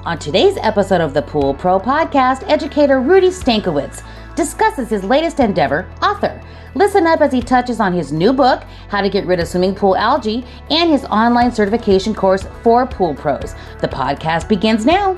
On today's episode of the Pool Pro Podcast, educator Rudy Stankowitz discusses his latest endeavor, Author. Listen up as he touches on his new book, How to Get Rid of Swimming Pool Algae, and his online certification course for pool pros. The podcast begins now.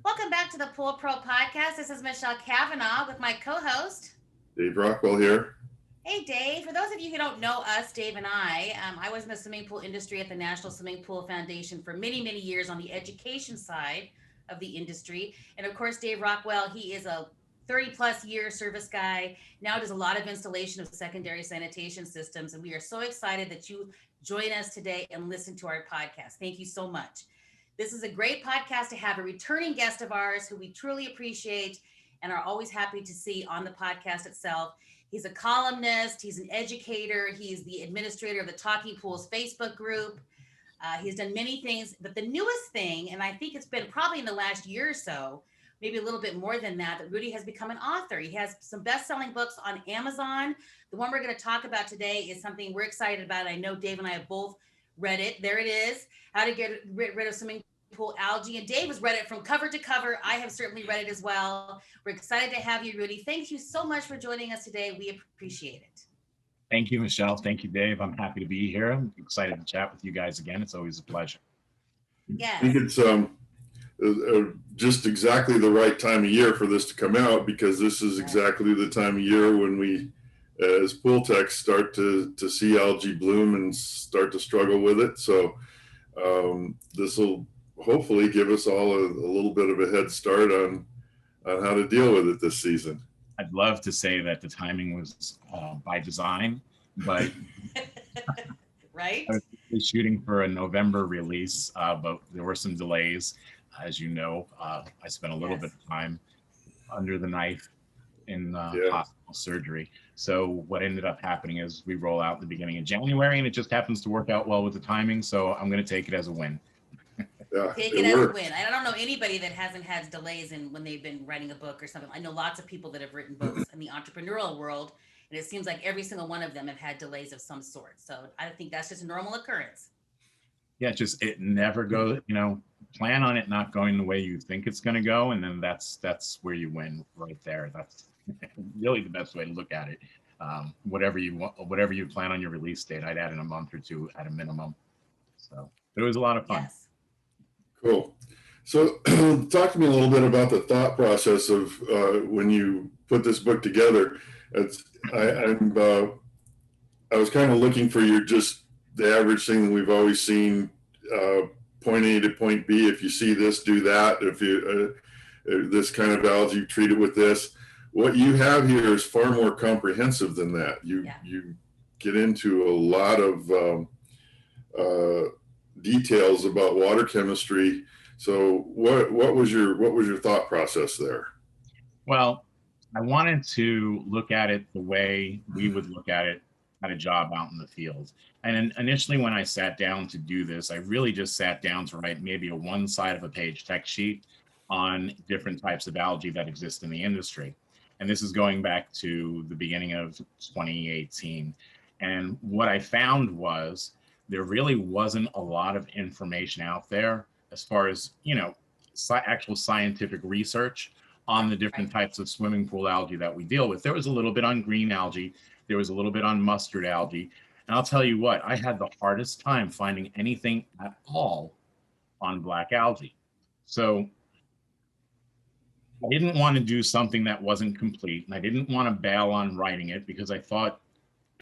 Welcome back to the Pool Pro Podcast. This is Michelle Cavanaugh with my co-host, Dave Rockwell here. Hey, Dave. For those of you who don't know us, Dave and I was in the swimming pool industry at the National Swimming Pool Foundation for many, many years on the education side of the industry. And of course, Dave Rockwell, he is a 30-plus year service guy, now does a lot of installation of secondary sanitation systems. And we are so excited that you join us today and listen to our podcast. Thank you so much. This is a great podcast to have a returning guest of ours who we truly appreciate and are always happy to see on the podcast itself. He's a columnist, he's an educator, he's the administrator of the Talking Pools Facebook group. He's done many things, but the newest thing, and I think it's been probably in the last year or so, maybe a little bit more than that Rudy has become an author. He has some best-selling books on Amazon. The one we're going to talk about today is something we're excited about. I know Dave and I have both read it. There it is, How to Get Rid of Swimming Pool Algae. And Dave has read it from cover to cover. I have certainly read it as well. We're excited to have you, Rudy. Thank you so much for joining us today. We appreciate it. Thank you, Michelle. Thank you, Dave. I'm happy to be here. I'm excited to chat with you guys again. It's always a pleasure. Yes. I think it's just exactly the right time of year for this to come out, because this is exactly the time of year when we, as pool techs, start to see algae bloom and start to struggle with it. So this will hopefully give us all a little bit of a head start on how to deal with it this season. I'd love to say that the timing was by design, but right? I was shooting for a November release, but there were some delays. As you know, I spent a little bit of time under the knife in hospital surgery. So what ended up happening is we roll out the beginning of January, and it just happens to work out well with the timing. So I'm going to take it as a win. Yeah, take it as a win. I don't know anybody that hasn't had delays in when they've been writing a book or something. I know lots of people that have written books in the entrepreneurial world, and it seems like every single one of them have had delays of some sort. So I think that's just a normal occurrence. Yeah, just it never goes, plan on it not going the way you think it's going to go, and then that's where you win right there. That's really the best way to look at it. Whatever you plan on your release date, I'd add in a month or two at a minimum. So it was a lot of fun. Yes. Cool. So talk to me a little bit about the thought process of when you put this book together. I was kind of looking for just the average thing that we've always seen, point A to point B. If you see this, do that. If you this kind of algae, treat it with this. What you have here is far more comprehensive than that. You get into a lot of details about water chemistry. So what was your thought process there? Well, I wanted to look at it the way we would look at it at a job out in the field. And initially when I sat down to do this, I really just sat down to write maybe a one side of a page text sheet on different types of algae that exist in the industry. And this is going back to the beginning of 2018. And what I found was there really wasn't a lot of information out there as far as, actual scientific research on the different types of swimming pool algae that we deal with. There was a little bit on green algae. There was a little bit on mustard algae. And I'll tell you what, I had the hardest time finding anything at all on black algae. So I didn't want to do something that wasn't complete. And I didn't want to bail on writing it because I thought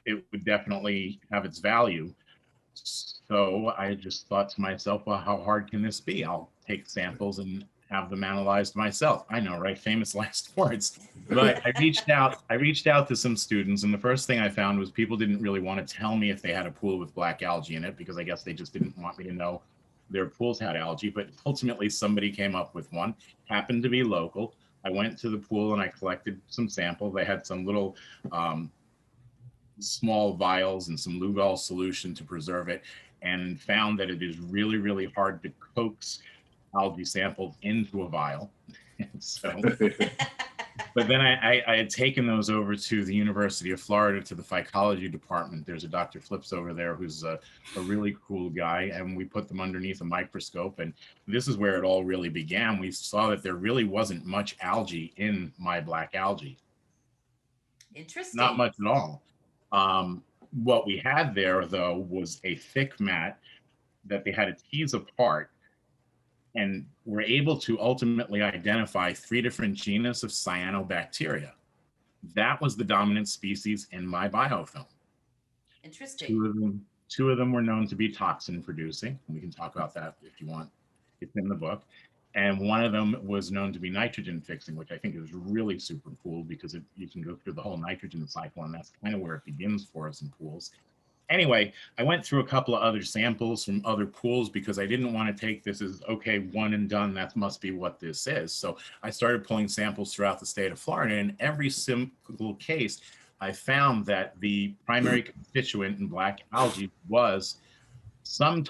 it would definitely have its value. So I just thought to myself, well, how hard can this be? I'll take samples and have them analyzed myself. I know, right? Famous last words. But I reached out to some students, and the first thing I found was people didn't really want to tell me if they had a pool with black algae in it, because I guess they just didn't want me to know their pools had algae. But ultimately somebody came up with one, happened to be local. I went to the pool and I collected some samples. They had some little small vials and some Lugol solution to preserve it, and found that it is really, really hard to coax algae samples into a vial. So But then I had taken those over to the University of Florida to the phycology department. There's a Dr. Flips over there who's a really cool guy, and we put them underneath a microscope. And this is where it all really began. We saw that there really wasn't much algae in my black algae. Interesting. Not much at all. What we had there, though, was a thick mat that they had to tease apart, and were able to ultimately identify 3 different genus of cyanobacteria. That was the dominant species in my biofilm. Interesting. Two of them were known to be toxin producing. We can talk about that if you want. It's in the book. And one of them was known to be nitrogen fixing, which I think is really super cool because you can go through the whole nitrogen cycle, and that's kind of where it begins for us in pools. Anyway, I went through a couple of other samples from other pools because I didn't want to take this as, okay, one and done, that must be what this is. So I started pulling samples throughout the state of Florida. And in every single case, I found that the primary constituent in black algae was some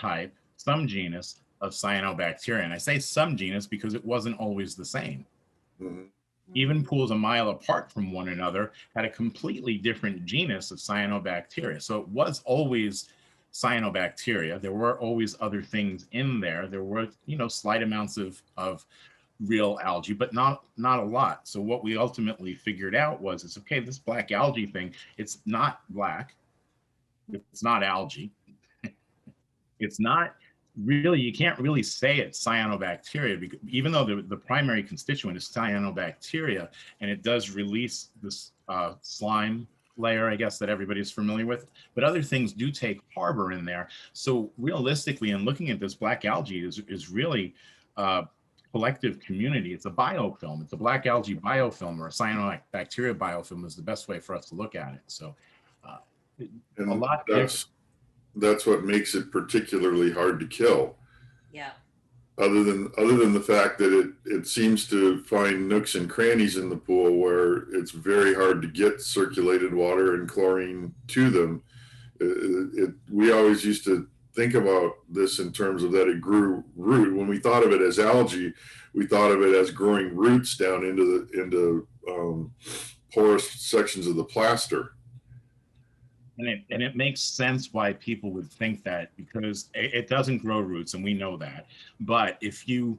genus of cyanobacteria. And I say some genus because it wasn't always the same. Mhm. Even pools a mile apart from one another had a completely different genus of cyanobacteria. So it was always cyanobacteria. There were always other things in there. There were, slight amounts of real algae, but not a lot. So what we ultimately figured out was, okay, this black algae thing, it's not black. It's not algae. It's not really, you can't really say it's cyanobacteria, because even though the primary constituent is cyanobacteria, and it does release this slime layer, I guess, that everybody's familiar with, but other things do take harbor in there. So realistically, in looking at this, black algae is really collective community. It's a biofilm. It's a black algae biofilm, or a cyanobacteria biofilm is the best way for us to look at it. So And a lot that's what makes it particularly hard to kill. Yeah. Other than the fact that it seems to find nooks and crannies in the pool where it's very hard to get circulated water and chlorine to them. We always used to think about this in terms of that it grew root. When we thought of it as algae, we thought of it as growing roots down into porous sections of the plaster. And it makes sense why people would think that, because it doesn't grow roots, and we know that. But if you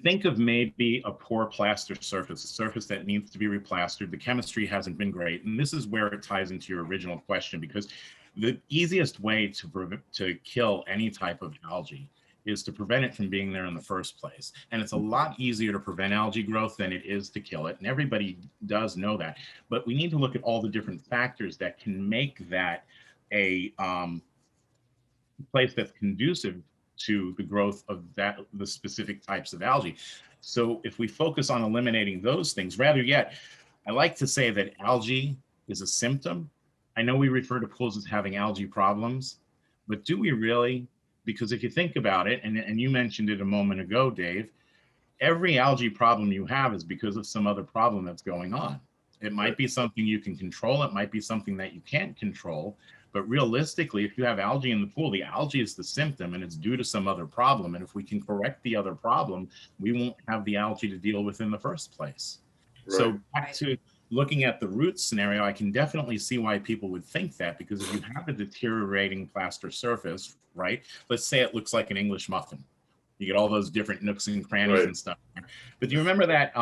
think of maybe a poor plaster surface, a surface that needs to be replastered, the chemistry hasn't been great. And this is where it ties into your original question, because the easiest way to kill any type of algae is to prevent it from being there in the first place. And it's a lot easier to prevent algae growth than it is to kill it. And everybody does know that. But we need to look at all the different factors that can make that a place that's conducive to the growth of the specific types of algae. So if we focus on eliminating those things, rather yet, I like to say that algae is a symptom. I know we refer to pools as having algae problems, but do we really? Because if you think about it, and you mentioned it a moment ago, Dave, every algae problem you have is because of some other problem that's going on. It might be something you can control. It might be something that you can't control. But realistically, if you have algae in the pool, the algae is the symptom, and it's due to some other problem. And if we can correct the other problem, we won't have the algae to deal with in the first place. Right. So back to looking at the root scenario, I can definitely see why people would think that, because if you have a deteriorating plaster surface, right? Let's say it looks like an English muffin. You get all those different nooks and crannies and stuff. But do you remember that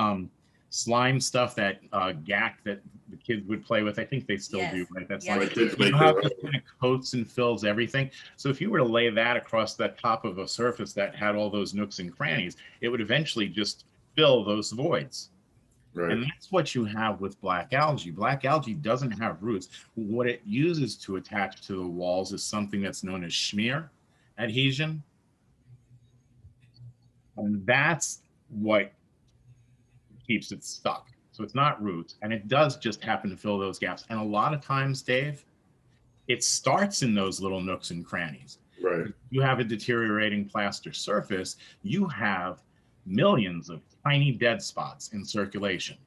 slime stuff, that gack that the kids would play with? I think they still do, right? That's like, you know how it kind of coats and fills everything. So if you were to lay that across the top of a surface that had all those nooks and crannies, it would eventually just fill those voids. Right. And that's what you have with black algae. Black algae doesn't have roots. What it uses to attach to the walls is something that's known as schmear adhesion. And that's what keeps it stuck. So it's not roots, and it does just happen to fill those gaps. And a lot of times, Dave, it starts in those little nooks and crannies. Right. If you have a deteriorating plaster surface, you have millions of tiny dead spots in circulation.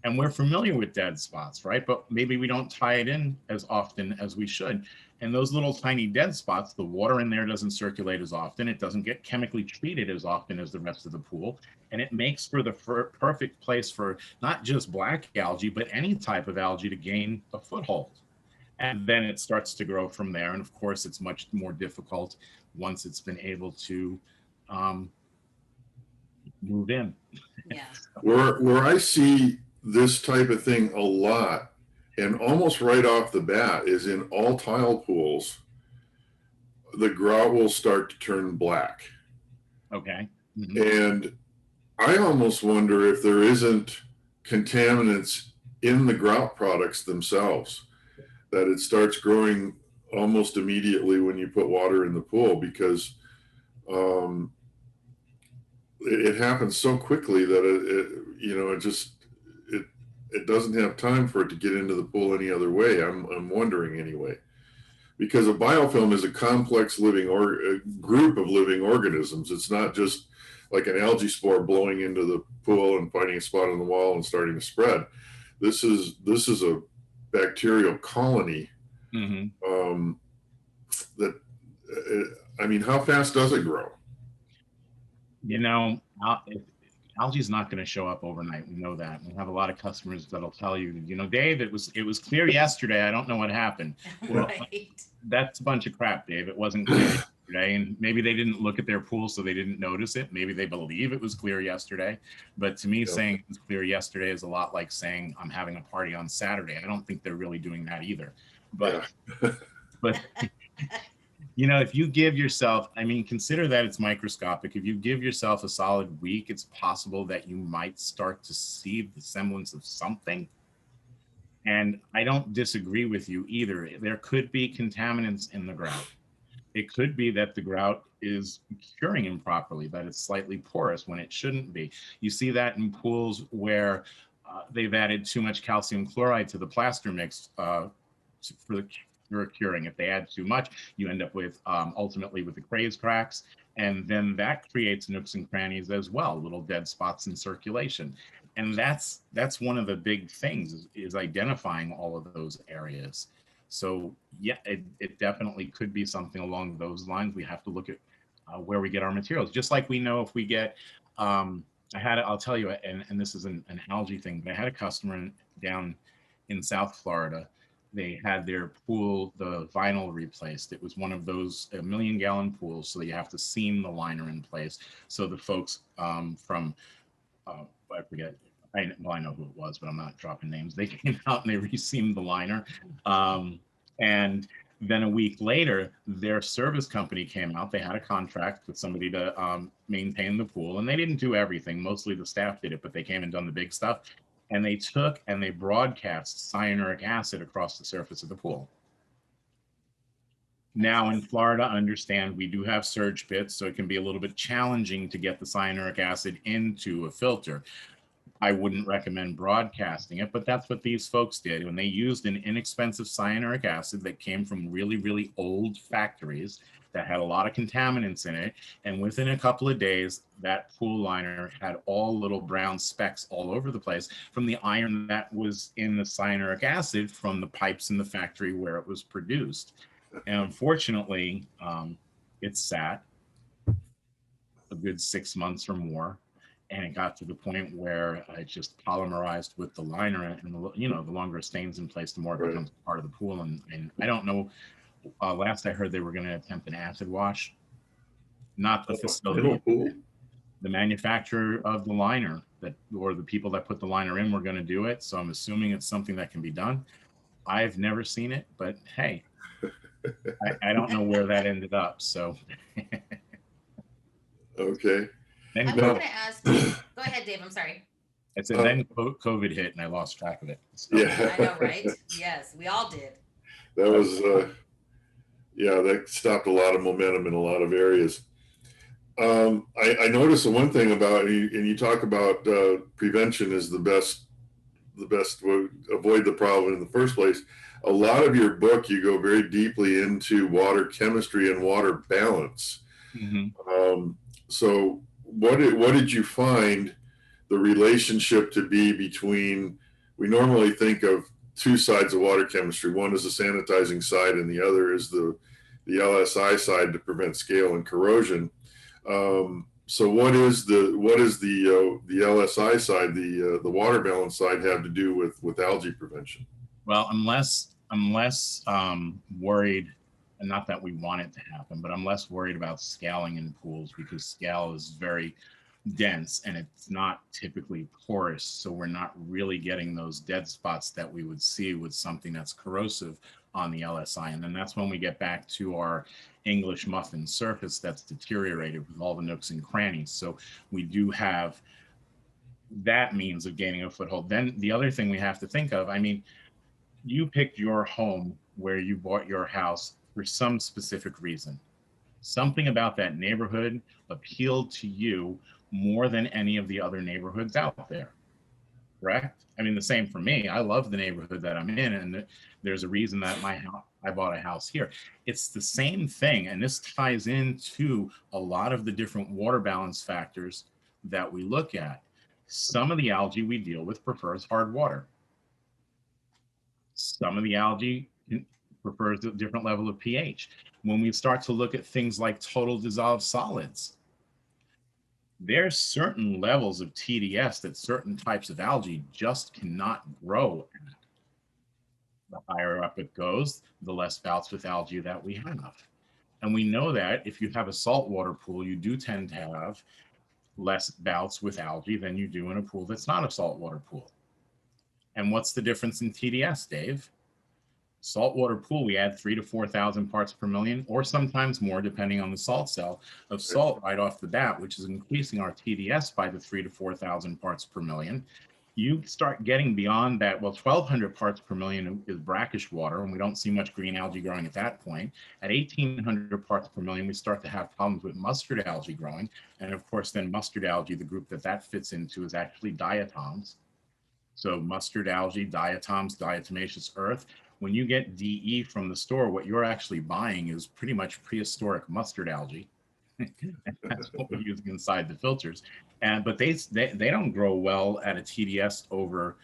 And we're familiar with dead spots, right? But maybe we don't tie it in as often as we should. And those little tiny dead spots, the water in there doesn't circulate as often. It doesn't get chemically treated as often as the rest of the pool. and it makes for the perfect place for not just black algae, but any type of algae to gain a foothold. And then it starts to grow from there. And of course, it's much more difficult once it's been able to move in. Yeah. Where I see this type of thing a lot, and almost right off the bat, is in all tile pools. The grout will start to turn black. Okay. Mm-hmm. And I almost wonder if there isn't contaminants in the grout products themselves, that it starts growing almost immediately when you put water in the pool, because it happens so quickly that it doesn't have time for it to get into the pool any other way. I'm wondering anyway, because a biofilm is a complex living a group of living organisms. It's not just like an algae spore blowing into the pool and finding a spot on the wall and starting to spread. This is a bacterial colony. Mm-hmm. I mean, how fast does it grow? Algae is not going to show up overnight. We know that. We have a lot of customers that'll tell you, Dave, it was clear yesterday. I don't know what happened. Well, Right. That's a bunch of crap, Dave. It wasn't clear yesterday, and maybe they didn't look at their pool, so they didn't notice it. Maybe they believe it was clear yesterday. But to me, saying it was clear yesterday is a lot like saying I'm having a party on Saturday. I don't think they're really doing that either. But but if you give yourself, consider that it's microscopic. If you give yourself a solid week, it's possible that you might start to see the semblance of something. And I don't disagree with you either. There could be contaminants in the grout. It could be that the grout is curing improperly, that it's slightly porous when it shouldn't be. You see that in pools where they've added too much calcium chloride to the plaster mix for curing. If they add too much, you end up with ultimately with the craze cracks, and then that creates nooks and crannies as well, little dead spots in circulation. And that's one of the big things is identifying all of those areas. So yeah, it definitely could be something along those lines. We have to look at where we get our materials, just like we know if we get I'll tell you, and this is an algae thing, but I had a customer down in South Florida. They had their pool, the vinyl replaced. It was one of those 1 million gallon pools, so you have to seam the liner in place. So the folks from I forget, I know who it was, but I'm not dropping names. They came out and they reseamed the liner, and then a week later, their service company came out. They had a contract with somebody to maintain the pool, and they didn't do everything. Mostly the staff did it, but they came and done the big stuff. And they took and they broadcast cyanuric acid across the surface of the pool. Now in Florida, understand we do have surge pits, so it can be a little bit challenging to get the cyanuric acid into a filter. I wouldn't recommend broadcasting it, but that's what these folks did. When they used an inexpensive cyanuric acid that came from really, really old factories that had a lot of contaminants in it, and within a couple of days, that pool liner had all little brown specks all over the place from the iron that was in the cyanuric acid from the pipes in the factory where it was produced. And unfortunately, it sat a good 6 months or more, and it got to the point where it just polymerized with the liner, and the longer it stays in place, the more it becomes part of the pool. And I don't know. Last I heard, they were going to attempt an acid wash. Not the facility, the manufacturer of the liner or the people that put the liner in were going to do it. So I'm assuming it's something that can be done. I've never seen it, but hey, I don't know where that ended up. So okay. I'm going to ask. Go ahead, Dave. I'm sorry. I said then COVID hit and I lost track of it. So. Yeah, I know, right? Yes, we all did. That was that stopped a lot of momentum in a lot of areas. I noticed the one thing about, and you talk about prevention is the best way to avoid the problem in the first place. A lot of your book, you go very deeply into water chemistry and water balance. Mm-hmm. So what did you find the relationship to be between, we normally think of two sides of water chemistry. One is the sanitizing side and the other is the LSI side to prevent scale and corrosion. So what is the LSI side, the water balance side, have to do with algae prevention? Well, I'm less worried, and not that we want it to happen, but I'm less worried about scaling in pools because scale is very dense and it's not typically porous. So we're not really getting those dead spots that we would see with something that's corrosive on the LSI. And then that's when we get back to our English muffin surface that's deteriorated with all the nooks and crannies. So we do have that means of gaining a foothold. Then the other thing we have to think of, I mean, you picked your home where you bought your house for some specific reason. Something about that neighborhood appealed to you more than any of the other neighborhoods out there, correct? I mean, the same for me. I love the neighborhood that I'm in, and there's a reason that I bought a house here. It's the same thing, and this ties into a lot of the different water balance factors that we look at. Some of the algae we deal with prefers hard water. Some of the algae prefers a different level of pH. When we start to look at things like total dissolved solids, there's certain levels of TDS that certain types of algae just cannot grow at. The higher up it goes, the less bouts with algae that we have. And we know that if you have a saltwater pool, you do tend to have less bouts with algae than you do in a pool that's not a saltwater pool. And what's the difference in TDS, Dave? Saltwater pool, we add 3,000 to 4,000 parts per million, or sometimes more, depending on the salt cell of salt right off the bat, which is increasing our TDS by the 3,000 to 4,000 parts per million. You start getting beyond that. Well, 1,200 parts per million is brackish water, and we don't see much green algae growing at that point. At 1,800 parts per million, we start to have problems with mustard algae growing. And of course, then mustard algae, the group that fits into is actually diatoms. So mustard algae, diatoms, diatomaceous earth. When you get DE from the store, what you're actually buying is pretty much prehistoric mustard algae. And that's what we're using inside the filters. But they don't grow well at a TDS over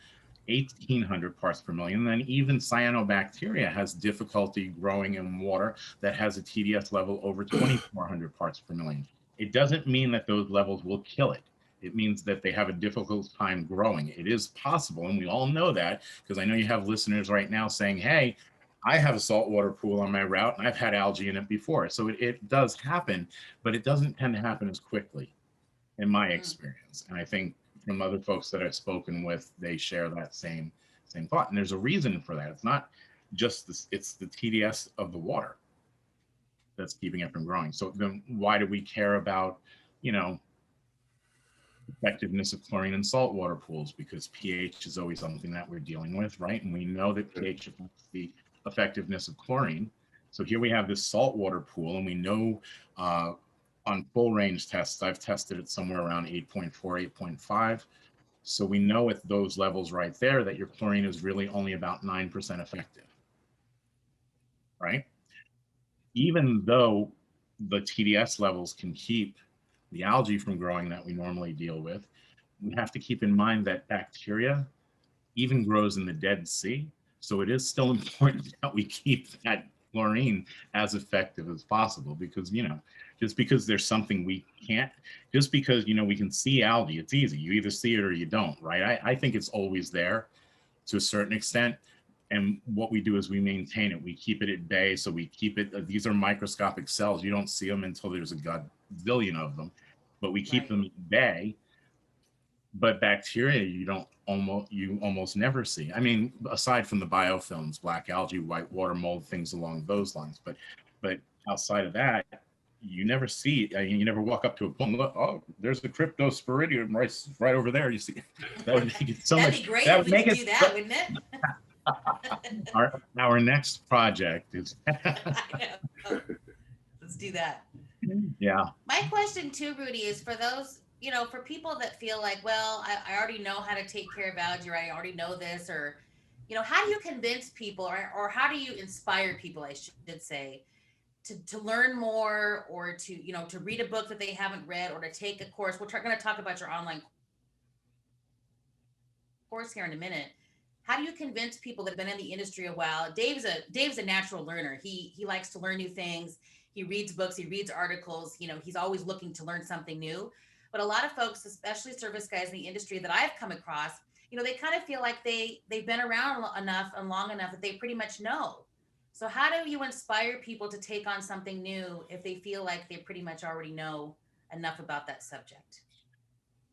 1,800 parts per million. Then even cyanobacteria has difficulty growing in water that has a TDS level over 2,400 parts per million. It doesn't mean that those levels will kill it. It means that they have a difficult time growing. It is possible, and we all know that, because I know you have listeners right now saying, hey, I have a saltwater pool on my route, and I've had algae in it before. So it does happen, but it doesn't tend to happen as quickly, in my experience. And I think from other folks that I've spoken with, they share that same thought. And there's a reason for that. It's not just this, it's the TDS of the water that's keeping it from growing. So then why do we care about, effectiveness of chlorine in saltwater pools? Because pH is always something that we're dealing with, right? And we know that pH affects the effectiveness of chlorine. So here we have this saltwater pool, and we know on full range tests, I've tested it somewhere around 8.4, 8.5. So we know at those levels right there that your chlorine is really only about 9% effective, right? Even though the TDS levels can keep the algae from growing that we normally deal with, we have to keep in mind that bacteria even grows in the Dead Sea. So it is still important that we keep that chlorine as effective as possible, because, just because there's something we can't, just because, we can see algae, it's easy. You either see it or you don't, right? I think it's always there to a certain extent. And what we do is we maintain it. We keep it at bay. So we keep it, these are microscopic cells. You don't see them until there's a gazillion of them, but we keep them at bay. But bacteria, you almost never see. I mean, aside from the biofilms, black algae, white water mold, things along those lines. But outside of that, you never see. You never walk up to a pool and look, oh, there's the cryptosporidium right over there. You see, that would make it so That'd much. be great That if would we make could it do that, wouldn't it? our next project is. I know. Let's do that. Yeah. My question too, Rudy, is for those, for people that feel like, well, I already know how to take care of algae, right? I already know this, or, how do you convince people, or how do you inspire people, I should say, to learn more, or to read a book that they haven't read, or to take a course? We're going to talk about your online course here in a minute. How do you convince people that have been in the industry a while? Dave's a natural learner. He likes to learn new things. he reads books, he reads articles, you know, he's always looking to learn something new. But a lot of folks, especially service guys in the industry that I've come across, you know, they kind of feel like they've been around enough and long enough that they pretty much know. So how do you inspire people to take on something new if they feel like they pretty much already know enough about that subject?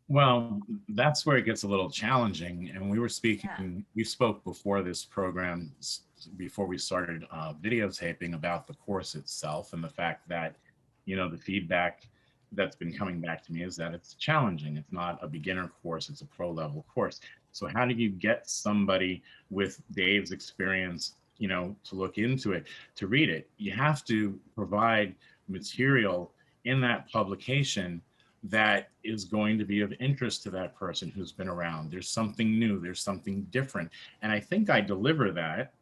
Well, that's where it gets a little challenging. And Yeah. we spoke before this program, before we started videotaping, about the course itself and the fact that, you know, the feedback that's been coming back to me is that it's challenging. It's not a beginner course, it's a pro level course. So how do you get somebody with Dave's experience, you know, to look into it, to read it? You have to provide material in that publication that is going to be of interest to that person who's been around. There's something new, there's something different. And I think I deliver that.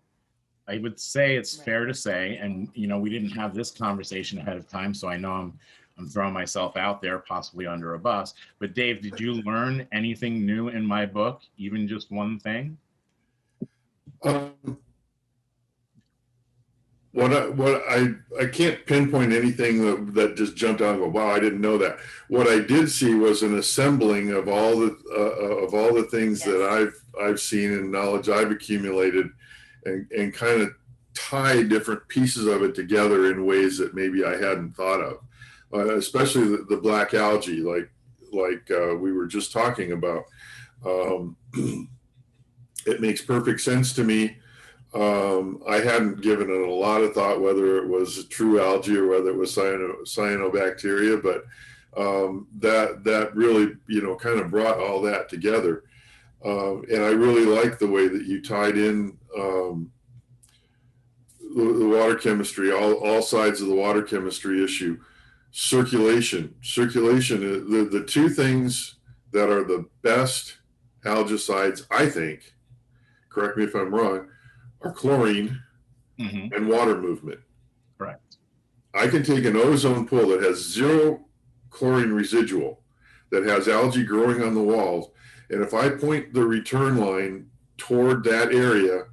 I would say it's Right. fair to say, and you know, we didn't have this conversation ahead of time, so I know I'm throwing myself out there, possibly under a bus. But Dave, did you learn anything new in my book, even just one thing? Um, I can't pinpoint anything that just jumped out and go, wow, I didn't know that. What I did see was an assembling of all the things Yes. that I've seen and knowledge I've accumulated, and kind of tie different pieces of it together in ways that maybe I hadn't thought of, especially the black algae, like we were just talking about. It makes perfect sense to me. I hadn't given it a lot of thought whether it was true algae or whether it was cyanobacteria, but that really, you know, kind of brought all that together. And I really like the way that you tied in the water chemistry, all sides of the water chemistry issue. Circulation, the two things that are the best algicides, I think, correct me if I'm wrong, are chlorine and water movement. Correct. I can take an ozone pool that has 0 chlorine residual, that has algae growing on the walls, and if I point the return line toward that area,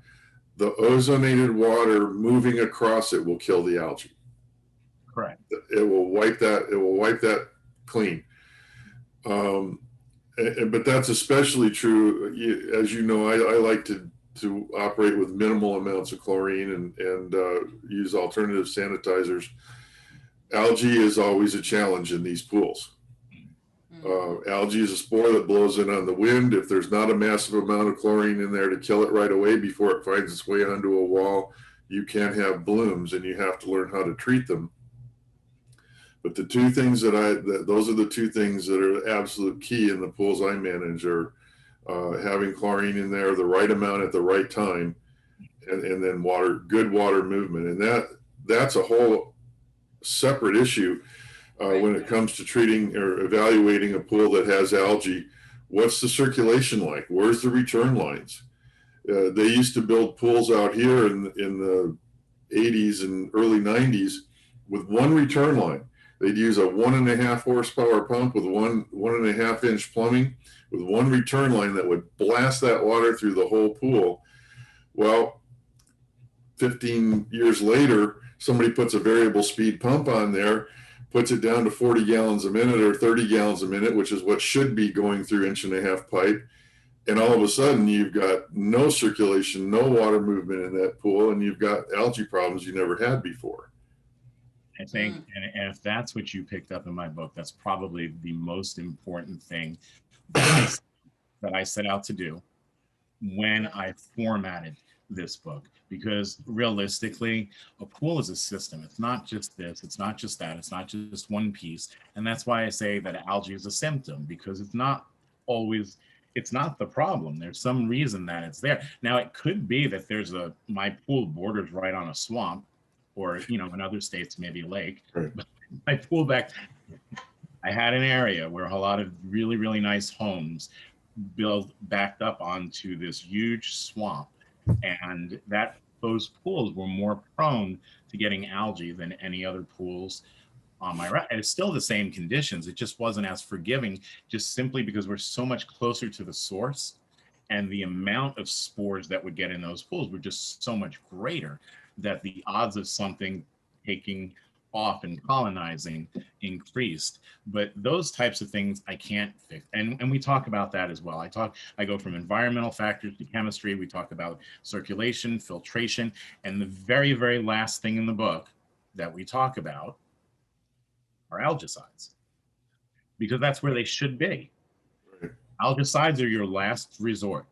the ozonated water moving across it will kill the algae. Correct. It will wipe that clean. But that's especially true, as you know, I like to operate with minimal amounts of chlorine and use alternative sanitizers. Algae is always a challenge in these pools. Algae is a spore that blows in on the wind. If there's not a massive amount of chlorine in there to kill it right away before it finds its way onto a wall, you can have blooms, and you have to learn how to treat them. But the two things those are the two things that are absolute key in the pools I manage are having chlorine in there, the right amount at the right time, and then good water movement. And that's a whole separate issue when it comes to treating or evaluating a pool that has algae. What's the circulation like? Where's the return lines? They used to build pools out here in the 80s and early 90s with one return line. They'd use a 1.5 horsepower pump with 1.5 inch plumbing with one return line that would blast that water through the whole pool. Well, 15 years later, somebody puts a variable speed pump on there, puts it down to 40 gallons a minute or 30 gallons a minute, which is what should be going through 1.5 pipe. And all of a sudden you've got no circulation, no water movement in that pool, and you've got algae problems you never had before. I think, and if that's what you picked up in my book, that's probably the most important thing that I set out to do when I formatted this book. Because realistically, a pool is a system. It's not just this, it's not just that, it's not just one piece. And that's why I say that algae is a symptom, because it's not the problem. There's some reason that it's there. Now, it could be that my pool borders right on a swamp, or, you know, in other states, maybe a lake. Right. But my pool I had an area where a lot of really, really nice homes backed up onto this huge swamp. And those pools were more prone to getting algae than any other pools on my right. And it's still the same conditions. It just wasn't as forgiving, just simply because we're so much closer to the source, and the amount of spores that would get in those pools were just so much greater, that the odds of something taking off and colonizing increased. But those types of things I can't fix. And we talk about that as well. I go from environmental factors to chemistry. We talk about circulation, filtration, and the very, very last thing in the book that we talk about are algicides, because that's where they should be. Right. Algicides are your last resort,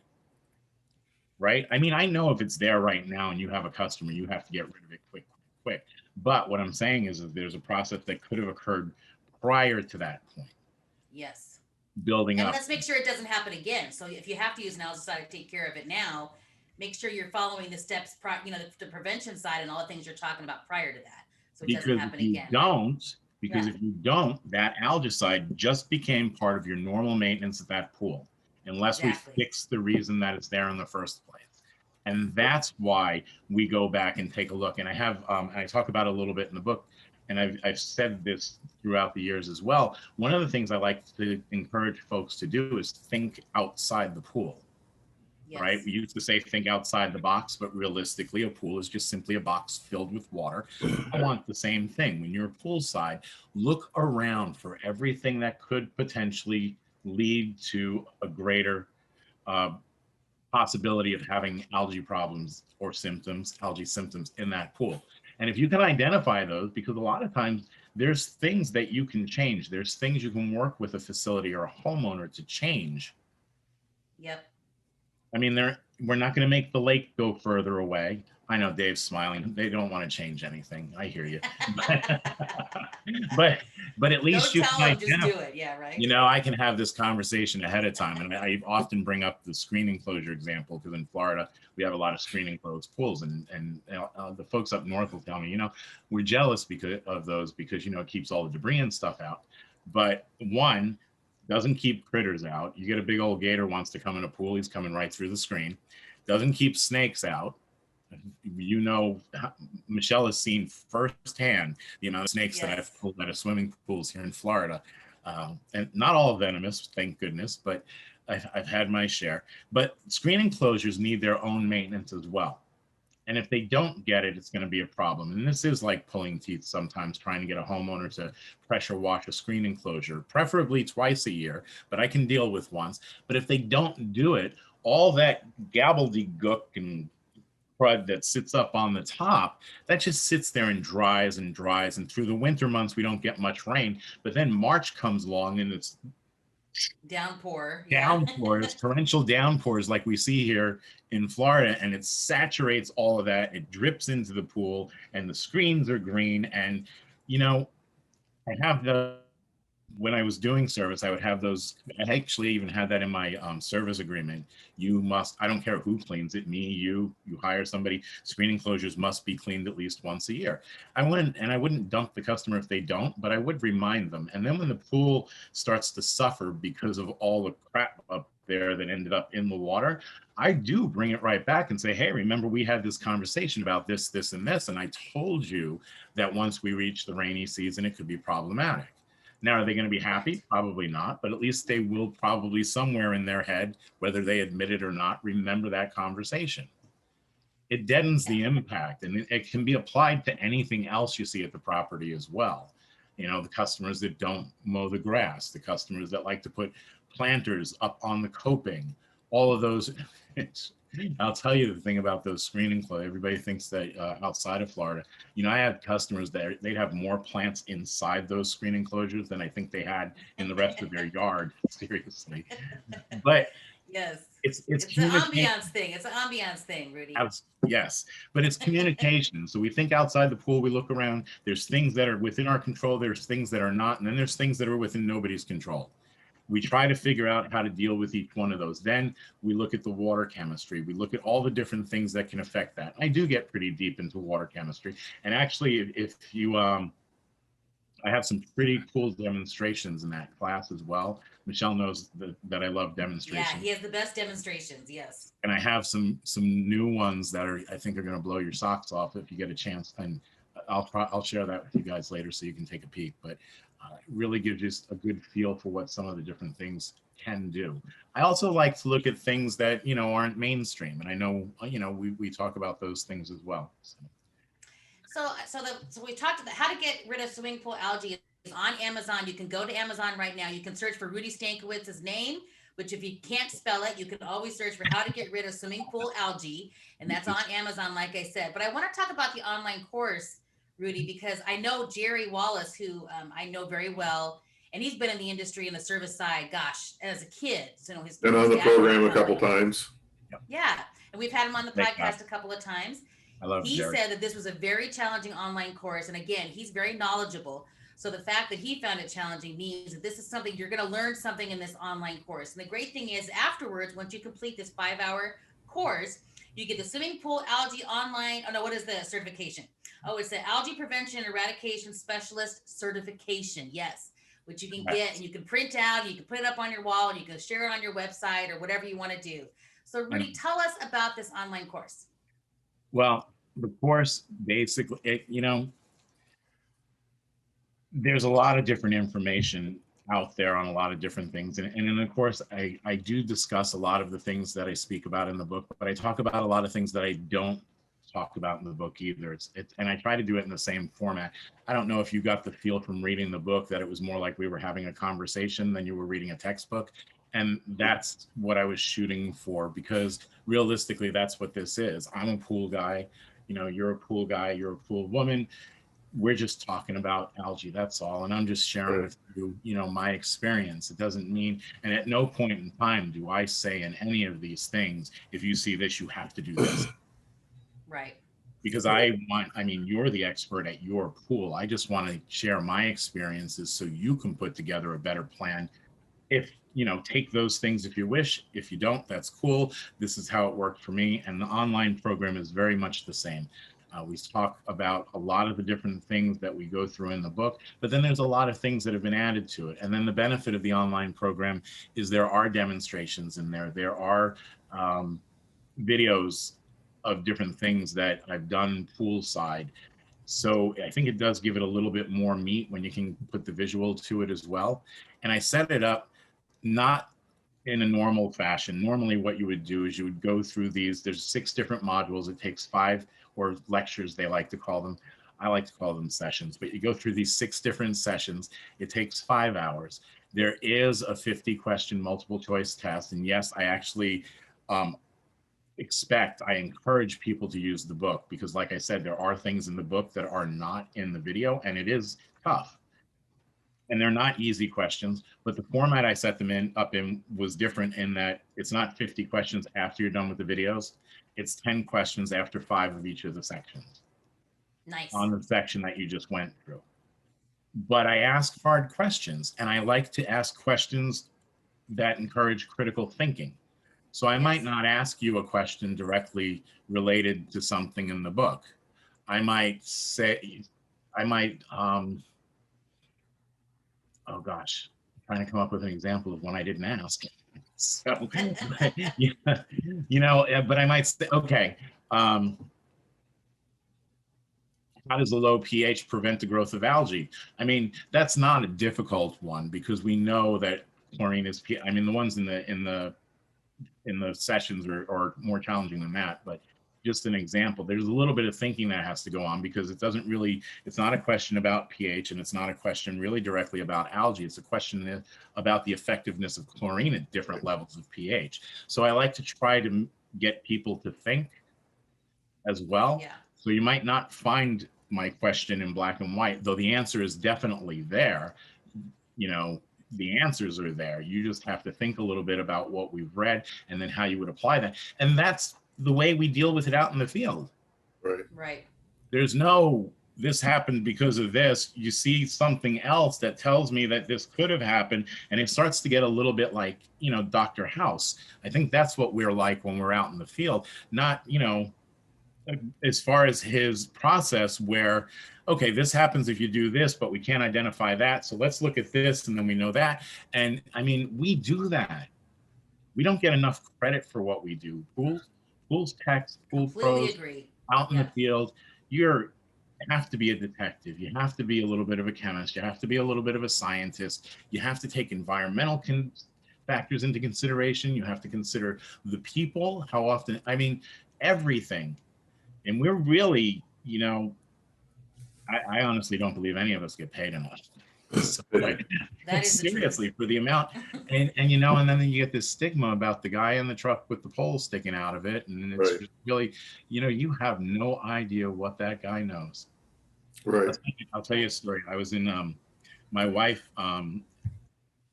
right? I mean, I know if it's there right now and you have a customer, you have to get rid of it quick, quick. But what I'm saying is that there's a process that could have occurred prior to that point, Yes. building And up. let's make sure it doesn't happen again. So if you have to use an algicide to take care of it now, make sure you're following the steps, the prevention side and all the things you're talking about prior to that. So it doesn't Because happen if you again. don't, because Yeah. if you don't, that algicide just became part of your normal maintenance of that pool, unless Exactly. we fix the reason that it's there in the first place. And that's why we go back and take a look. And I have, I talk about it a little bit in the book, and I've said this throughout the years as well. One of the things I like to encourage folks to do is think outside the pool. Yes. Right? We used to say think outside the box, but realistically, a pool is just simply a box filled with water. I want the same thing. When you're poolside, look around for everything that could potentially lead to a greater possibility of having algae problems or symptoms, algae symptoms in that pool. And if you can identify those, because a lot of times there's things that you can change, there's things you can work with a facility or a homeowner to change. Yep. I mean, we're not going to make the lake go further away. I know Dave's smiling. They don't want to change anything. I hear you. but at least Don't you tell can them, just identify. do it. Yeah, right. You know, I can have this conversation ahead of time. And I often bring up the screen enclosure example, because in Florida, we have a lot of screen enclosed pools. And the folks up north will tell me, you know, we're jealous because of those, because, you know, it keeps all the debris and stuff out. But one, doesn't keep critters out. You get a big old gator wants to come in a pool, he's coming right through the screen. Doesn't keep snakes out. You know, Michelle has seen firsthand the amount of snakes that I've pulled out of swimming pools here in Florida. And not all venomous, thank goodness, but I've had my share. But screen enclosures need their own maintenance as well. And if they don't get it, it's going to be a problem. And this is like pulling teeth sometimes, trying to get a homeowner to pressure wash a screen enclosure, preferably twice a year, but I can deal with once. But if they don't do it, all that gobbledygook and crud that sits up on the top, that just sits there and dries and dries. And through the winter months, we don't get much rain. But then March comes along and it's downpours, torrential downpours like we see here in Florida, and it saturates all of that. It drips into the pool, and the screens are green. And you know, I have when I was doing service, I would have those. I actually even had that in my service agreement. You must, I don't care who cleans it, me, you hire somebody, screen enclosures must be cleaned at least once a year. I wouldn't dump the customer if they don't, but I would remind them. And then when the pool starts to suffer because of all the crap up there that ended up in the water, I do bring it right back and say, hey, remember we had this conversation about this, this, and this, and I told you that once we reach the rainy season, it could be problematic. Now, are they going to be happy? Probably not, but at least they will probably somewhere in their head, whether they admit it or not, remember that conversation. It deadens the impact, and it can be applied to anything else you see at the property as well. You know, the customers that don't mow the grass, the customers that like to put planters up on the coping, all of those. I'll tell you the thing about those screen enclosures. Everybody thinks that outside of Florida, you know, I had customers that they'd have more plants inside those screen enclosures than I think they had in the rest of their yard. Seriously, but yes, it's an ambiance thing. It's an ambiance thing, Rudy. Yes, but it's communication. So we think outside the pool, we look around. There's things that are within our control. There's things that are not, and then there's things that are within nobody's control. We try to figure out how to deal with each one of those. Then we look at the water chemistry. We look at all the different things that can affect that. I do get pretty deep into water chemistry. And actually, if you, I have some pretty cool demonstrations in that class as well. Michelle knows that I love demonstrations. Yeah, he has the best demonstrations, yes. And I have some new ones that I think are going to blow your socks off if you get a chance. And I'll share that with you guys later so you can take a peek. But it really gives you a good feel for what some of the different things can do. I also like to look at things that, you know, aren't mainstream. And I know, you know, we talk about those things as well. So. So we talked about how to get rid of swimming pool algae is on Amazon. You can go to Amazon right now. You can search for Rudy Stankowitz's name, which if you can't spell it, you can always search for how to get rid of swimming pool algae, and that's on Amazon, like I said. But I want to talk about the online course, Rudy, because I know Jerry Wallace, who I know very well, and he's been in the industry in the service side, gosh, as a kid. So his Been on the dad program worked a couple company. times. Yeah, and we've had him on the Thank God. podcast a couple of times. I love He Jerry. said that this was a very challenging online course. And again, he's very knowledgeable. So the fact that he found it challenging means that this is something you're going to learn something in this online course. And the great thing is, afterwards, once you complete this 5-hour course, you get the swimming pool algae online. Oh, no, what is the certification? Oh, it's the Algae Prevention and Eradication Specialist Certification. Yes, which you can get and you can print out, you can put it up on your wall, and you can share it on your website or whatever you want to do. So, Rudy, tell us about this online course. Well, the course basically, there's a lot of different information out there on a lot of different things. And in the course, I do discuss a lot of the things that I speak about in the book, but I talk about a lot of things that I don't talk about in the book either. And I try to do it in the same format. I don't know if you got the feel from reading the book that it was more like we were having a conversation than you were reading a textbook. And that's what I was shooting for, because realistically, that's what this is. I'm a pool guy. You're a pool guy, you're a pool woman. We're just talking about algae, that's all. And I'm just sharing with you, my experience. It doesn't mean, and at no point in time do I say in any of these things, if you see this, you have to do this. Right. Because you're the expert at your pool. I just want to share my experiences so you can put together a better plan. If take those things if you wish. If you don't, that's cool. This is how it worked for me. And the online program is very much the same. We talk about a lot of the different things that we go through in the book, but then there's a lot of things that have been added to it. And then the benefit of the online program is there are demonstrations in there. There are videos of different things that I've done poolside. So I think it does give it a little bit more meat when you can put the visual to it as well. And I set it up not in a normal fashion. Normally what you would do is you would go through these. There's 6 different modules. It takes 5, or lectures, they like to call them. I like to call them sessions, but you go through these 6 different sessions. It takes 5 hours. There is a 50-question multiple choice test. And yes, I actually I encourage people to use the book, because like I said, there are things in the book that are not in the video, and it is tough. And they're not easy questions, but the format I set them up in was different in that it's not 50 questions after you're done with the videos. It's 10 questions after 5 of each of the sections. Nice. On the section that you just went through. But I ask hard questions, and I like to ask questions that encourage critical thinking. So I might not ask you a question directly related to something in the book. I might say, oh gosh, I'm trying to come up with an example of one I didn't ask. So, but I might say, okay, how does a low pH prevent the growth of algae? I mean, that's not a difficult one, because we know that chlorine is, the ones in the sessions are more challenging than that, but just an example. There's a little bit of thinking that has to go on, because it's not a question about pH, and it's not a question really directly about algae. It's a question about the effectiveness of chlorine at different levels of pH. So I like to try to get people to think as well. Yeah. So you might not find my question in black and white, though the answer is definitely there. The answers are there. You just have to think a little bit about what we've read and then how you would apply that. And that's the way we deal with it out in the field. Right. There's no, this happened because of this. You see something else that tells me that this could have happened, and it starts to get a little bit like, Dr. House. I think that's what we're like when we're out in the field. Not, as far as his process where, okay, this happens if you do this, but we can't identify that. So let's look at this, and then we know that. And we do that. We don't get enough credit for what we do. Pools techs, pool pros, Agree. out in the field, you have to be a detective. You have to be a little bit of a chemist. You have to be a little bit of a scientist. You have to take environmental factors into consideration. You have to consider the people, how often, everything. And we're really, I honestly don't believe any of us get paid enough. So, like, That is the seriously, truth. for the amount, and you know, and then you get this stigma about the guy in the truck with the pole sticking out of it, and it's Right. just really, you know, you have no idea what that guy knows. Right. I'll tell you a story. I was in my wife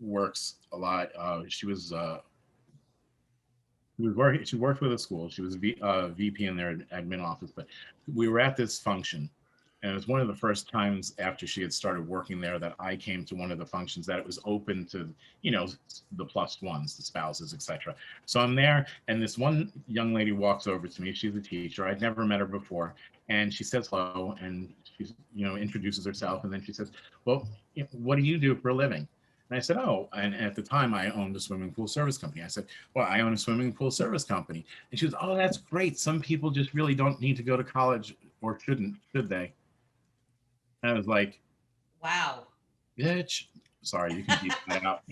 works a lot. She was working. She worked with a school. She was VP in their admin office. But we were at this function, and it was one of the first times after she had started working there that I came to one of the functions that it was open to, you know, the plus ones, the spouses, etc. So I'm there, and this one young lady walks over to me. She's a teacher. I'd never met her before, and she says hello, and she, you know, introduces herself, and then she says, "Well, what do you do for a living?" And I said, "Oh," and at the time I owned a swimming pool service company. I said, "Well, I own a swimming pool service company." And she goes, "Oh, that's great. Some people just really don't need to go to college, or shouldn't, should they?" And I was like, Wow. "Bitch." Sorry, you can keep that out.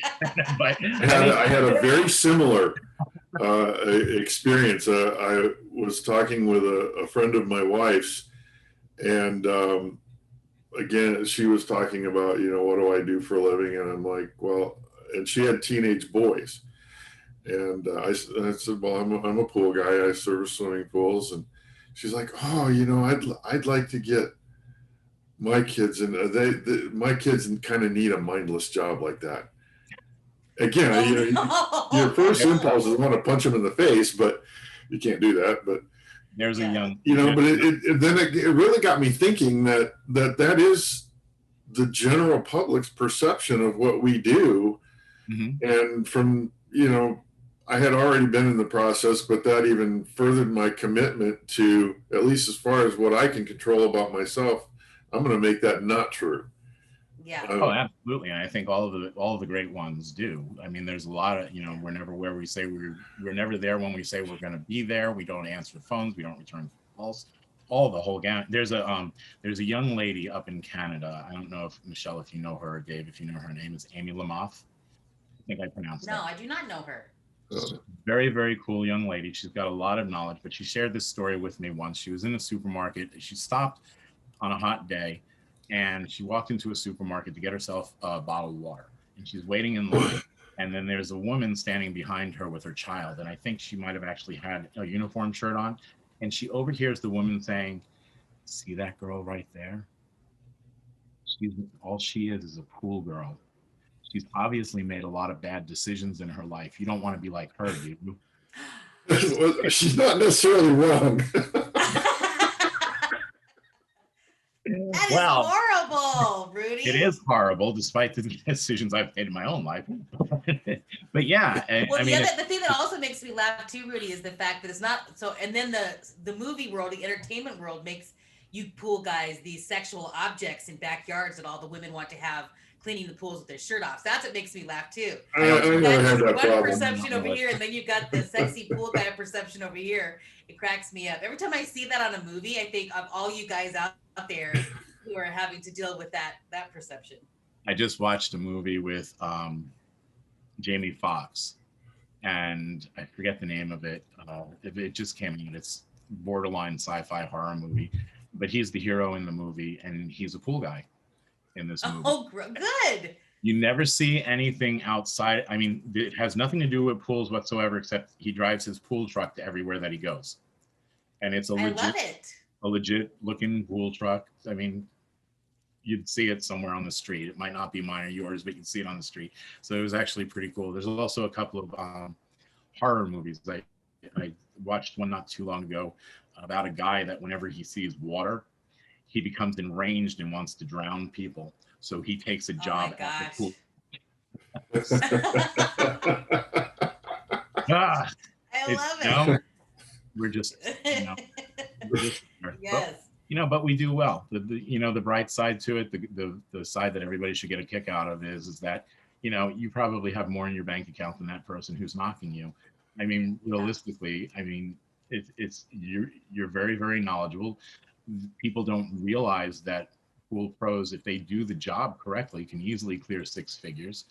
But I had a very similar experience. I was talking with a friend of my wife's, and again, she was talking about, you know, what do I do for a living? And I'm like, well, and she had teenage boys. And I said, well, I'm a pool guy. I service swimming pools. And she's like, oh, you know, I'd like to get my kids, and my kids kind of need a mindless job like that. Again, Oh, you know, no. your first impulse is want to punch them in the face, but you can't do that. But there's a Yeah. young, you know, but it really got me thinking that is the general public's perception of what we do. Mhm. And from, you know, I had already been in the process, but that even furthered my commitment to, at least as far as what I can control about myself, I'm going to make that not true. Yeah. Oh, absolutely. And I think all of the great ones do. I mean, there's a lot of, you know, we're never where we say we're never there when we say we're going to be there. We don't answer phones. We don't return calls. All the whole gamut. There's a young lady up in Canada. I don't know if Michelle, if you know her, or Dave, if you know her name is Amy Lamoth. I think I pronounced No, that. I do not know her. Very, very cool young lady. She's got a lot of knowledge, but she shared this story with me once. She was in a supermarket. She stopped on a hot day, and she walked into a supermarket to get herself a bottle of water, and she's waiting in line. And then there's a woman standing behind her with her child, and I think she might have actually had a uniform shirt on. And she overhears the woman saying, "See that girl right there? She's all she is a pool girl. She's obviously made a lot of bad decisions in her life. You don't want to be like her, do you?" Well, she's not necessarily wrong. That is Well, horrible, Rudy. it is horrible, despite the decisions I've made in my own life. But yeah, Well, I mean, the thing that also makes me laugh too, Rudy, is the fact that it's not so. And then the movie world, the entertainment world, makes you pool guys these sexual objects in backyards that all the women want to have cleaning the pools with their shirt off. So that's what makes me laugh too. I never had that One problem. perception over here, and then you've got the sexy pool guy perception over here. It cracks me up every time I see that on a movie. I think of all you guys out there who are having to deal with that perception. I just watched a movie with Jamie Foxx, and I forget the name of it. It just came out. It's borderline sci-fi horror movie, but he's the hero in the movie, and he's a pool guy in this movie. Oh, good. You never see anything outside. I mean, it has nothing to do with pools whatsoever, except he drives his pool truck to everywhere that he goes, and it's I love it. a legit looking pool truck. I mean, you'd see it somewhere on the street. It might not be mine or yours, but you'd see it on the street. So it was actually pretty cool. There's also a couple of horror movies. I watched one not too long ago about a guy that whenever he sees water, he becomes enraged and wants to drown people. So he takes a job at the pool. Ah, I love it. You know, we're just, you know, Yes. but we do well. The bright side to it, the side that everybody should get a kick out of is that, you probably have more in your bank account than that person who's knocking you. I mean, realistically, I mean, it's you're very, very knowledgeable. People don't realize that pool pros, if they do the job correctly, can easily clear six figures.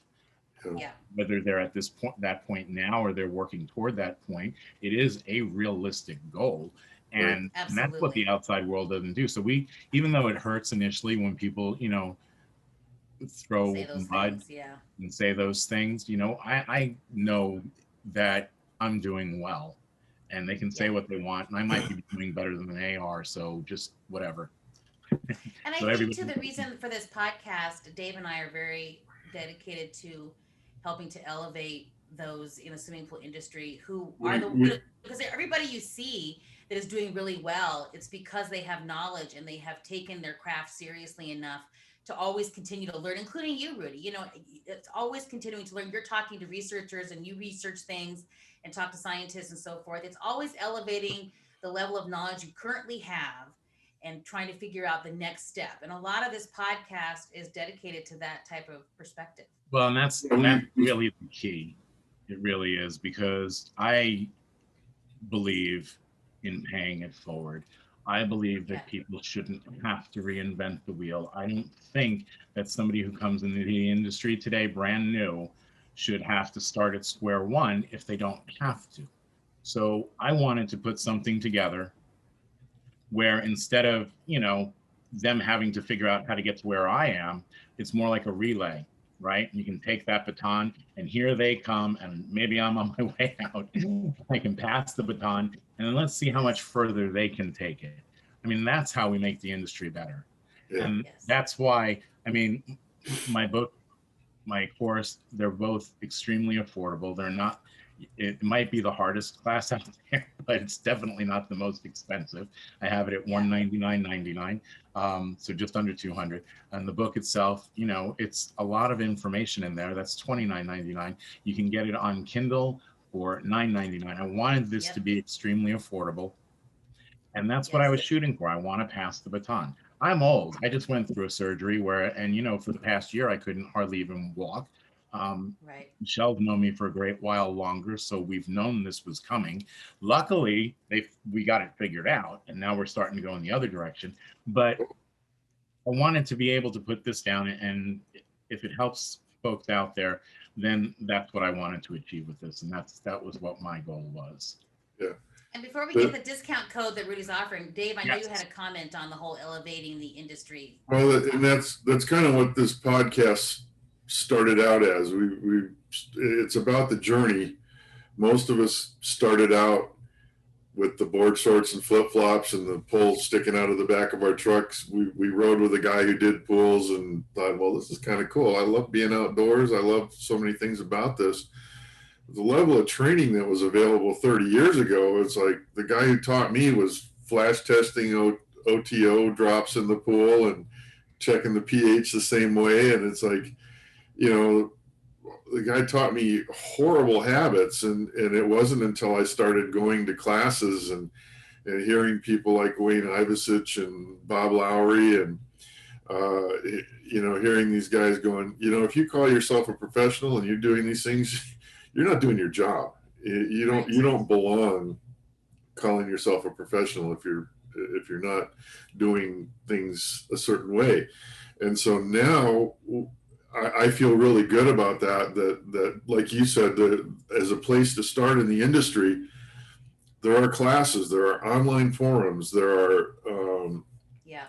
Yeah. Whether they're at that point now, or they're working toward that point, it is a realistic goal. And that's what the Absolutely. outside world doesn't do. So even though it hurts initially when people, Say throw those mud things. Yeah. and say those things, I know that I'm doing well, and they can say Yeah. what they want, and I might be doing better than they are. So just whatever. And I So think too everybody, the reason for this podcast, Dave and I are very dedicated to helping to elevate those in the swimming pool industry who are We, the we, because everybody you see that is doing really well, it's because they have knowledge and they have taken their craft seriously enough to always continue to learn, including you, Rudy. It's always continuing to learn. You're talking to researchers and you research things and talk to scientists and so forth. It's always elevating the level of knowledge you currently have and trying to figure out the next step. And a lot of this podcast is dedicated to that type of perspective. well, and that's we, that's we, really the key. It really is, because I believe in paying it forward. I believe Yeah. that people shouldn't have to reinvent the wheel. I don't think that somebody who comes into the industry today, brand new, should have to start at square one if they don't have to. So I wanted to put something together where instead of, them having to figure out how to get to where I am, it's more like a relay, right? You can take that baton and here they come, and maybe I'm on my way out. I can pass the baton, and then let's see how much further they can take it. I mean, that's how we make the industry better. yeah, And Yes. that's why, my book, my course, they're both extremely affordable. They're not, it might be the hardest class out there, but it's definitely not the most expensive. I have it at Yeah. $199.99, so just under 200. And the book itself, it's a lot of information in there. That's $29.99. You can get it on Kindle for $9.99. I wanted this Yep. to be extremely affordable, and that's what I Yes. was shooting for. I want to pass the baton. I'm old. I just went through a surgery for the past year, I couldn't hardly even walk. Right. Michelle's known me for a great while longer, so we've known this was coming. Luckily, we got it figured out, and now we're starting to go in the other direction. But I wanted to be able to put this down, and if it helps folks out there, then that's what I wanted to achieve with this, and that was what my goal was. yeah. And before we get The, the discount code that Rudy's offering, Dave, I know you had Yes. a comment on the whole elevating the industry. well, and that's kind of what this podcast started out as. It's about the journey. Most of us started out with the board shorts and flip flops and the poles sticking out of the back of our trucks. We rode with a guy who did pools and thought, well, this is kind of cool. I love being outdoors. I love so many things about this. The level of training that was available 30 years ago, it's like the guy who taught me was flash testing OTO drops in the pool and checking the pH the same way. And it's like, the guy taught me horrible habits, and it wasn't until I started going to classes and hearing people like Wayne Ivasich and Bob Lowry and hearing these guys going, if you call yourself a professional and you're doing these things, you're not doing your job. You don't Right. you don't belong calling yourself a professional if you're not doing things a certain way. And so now I feel really good about that like you said, that as a place to start in the industry, there are classes, there are online forums, there are Yeah.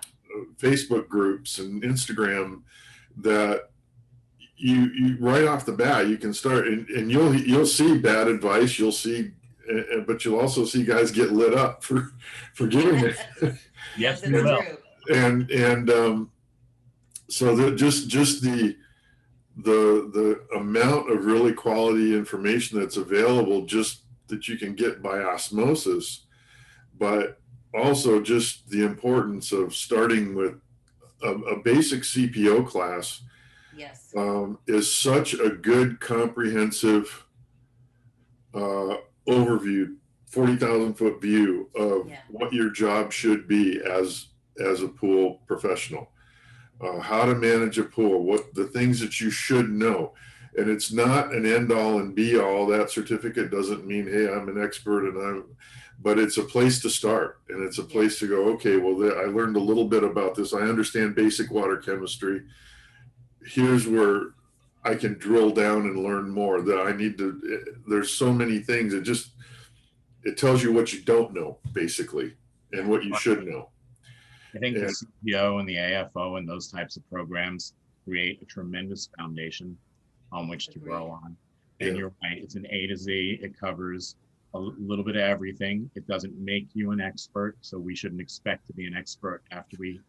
Facebook groups and Instagram that you right off the bat you can start, and you'll see bad advice, but you'll also see guys get lit up for giving it. Yes, Yes, we it's will. true. And so that just the amount of really quality information that's available, just that you can get by osmosis, but also just the importance of starting with a basic CPO class Yes. is such a good comprehensive overview, 40,000 foot view of Yeah. what your job should be as a pool professional. How to manage a pool, what the things that you should know. And it's not an end all and be all. That certificate doesn't mean, hey, I'm an expert, but it's a place to start, and it's a place to go, okay, well, I learned a little bit about this. I understand basic water chemistry. Here's where I can drill down and learn more. There's so many things. It tells you what you don't know, basically. and what you should know. I think the And- CPO and the AFO and those types of programs create a tremendous foundation on which to grow on. And Yeah. you're right, it's an A to Z. It covers a little bit of everything. It doesn't make you an expert, so we shouldn't expect to be an expert after we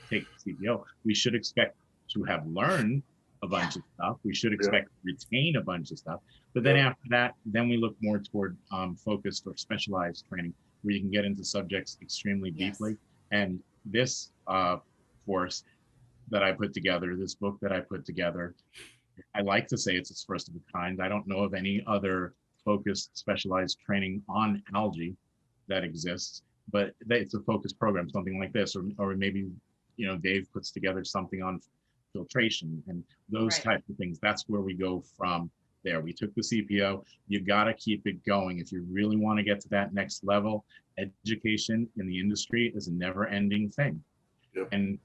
take the CPO. We should expect to have learned a bunch of stuff. We should expect to retain a bunch of stuff. But then after that, then we look more toward focused or specialized training, where you can get into subjects extremely deeply. And this course that I put together, this book that I put together, I like to say it's its first of a kind. I don't know of any other focused specialized training on algae that exists, but it's a focused program, something like this, or maybe, you know, Dave puts together something on filtration and those types of things. That's where we go from there. We took the CPO. You got to keep it going if you really want to get to that next level. Education in the industry is a never-ending thing. Yep. And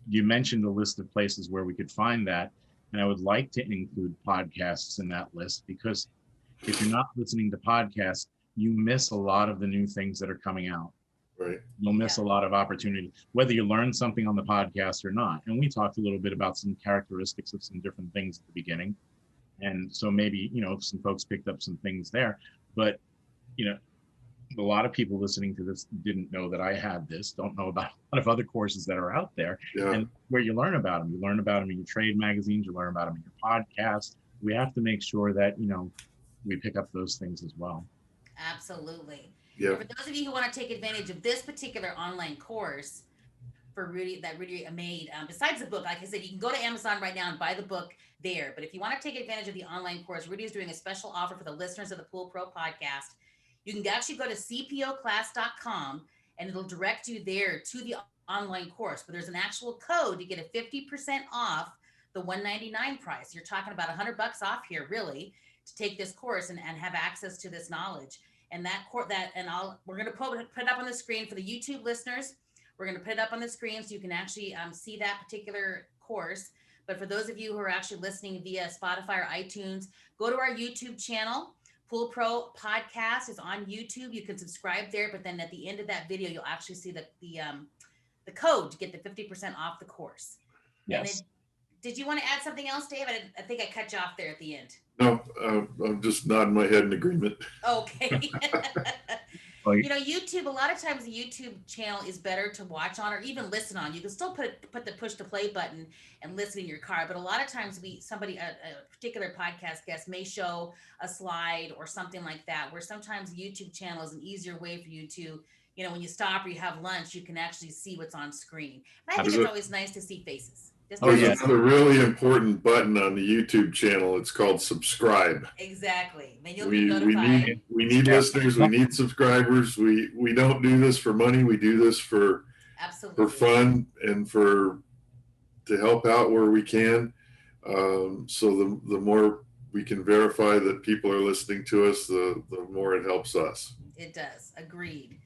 you mentioned a list of places where we could find that, and I would like to include podcasts in that list, because if you're not listening to podcasts, you miss a lot of the new things that are coming out. Right. You'll miss a lot of opportunity, whether you learn something on the podcast or not. And we talked a little bit about some characteristics of some different things at the beginning. And so maybe, you know, some folks picked up some things there, but, you know, a lot of people listening to this didn't know that I had this, don't know about a lot of other courses that are out there. Yeah. And where you learn about them, you learn about them in your trade magazines, you learn about them in your podcast. We have to make sure that, you know, we pick up those things as well. Absolutely. Yeah. For those of you who want to take advantage of this particular online course for Rudy that Rudy made, besides the book, like I said, you can go to Amazon right now and buy the book there. But if you want to take advantage of the online course, Rudy is doing a special offer for the listeners of the Pool Pro podcast. You can actually go to cpoclass.com and it'll direct you there to the online course. But there's an actual code to get a 50% off the $199 price. You're talking about $100 off here, really, to take this course and have access to this knowledge. And we're going to put it up on the screen for the YouTube listeners. We're going to put it up on the screen so you can actually see that particular course. But for those of you who are actually listening via Spotify or iTunes, go to our YouTube channel. Pool Pro Podcast is on YouTube. You can subscribe there, but then at the end of that video, you'll actually see the code to get the 50% off the course. Yes. Did you want to add something else, Dave? I think I cut you off there at the end. No, I'm just nodding my head in agreement. Okay. Well, You know, YouTube, a lot of times the YouTube channel is better to watch on or even listen on. You can still put the push to play button and listen in your car. But a lot of times a particular podcast guest may show a slide or something like that, where sometimes the YouTube channel is an easier way for you to, you know, when you stop or you have lunch, you can actually see what's on screen. And I think it's always nice to see faces. There's another really important button on the YouTube channel. It's called subscribe. Exactly. Then you'll be notified. We need listeners. We need subscribers. We don't do this for money. We do this for fun and to help out where we can. So the more we can verify that people are listening to us, the more it helps us. It does. Agreed.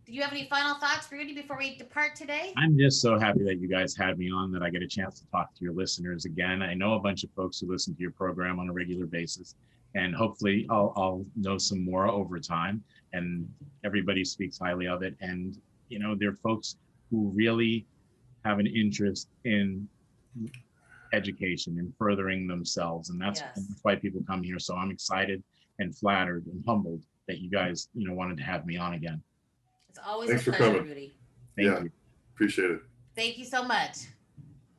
Do you have any final thoughts, Rudy, before we depart today? I'm just so happy that you guys had me on, that I get a chance to talk to your listeners again. I know a bunch of folks who listen to your program on a regular basis, and hopefully I'll know some more over time, and everybody speaks highly of it. And, you know, they're folks who really have an interest in education and furthering themselves. And that's why people come here. So I'm excited and flattered and humbled that you guys, you know, wanted to have me on again. It's always Thanks a for pleasure, coming. Rudy. Thank you. Appreciate it. Thank you so much.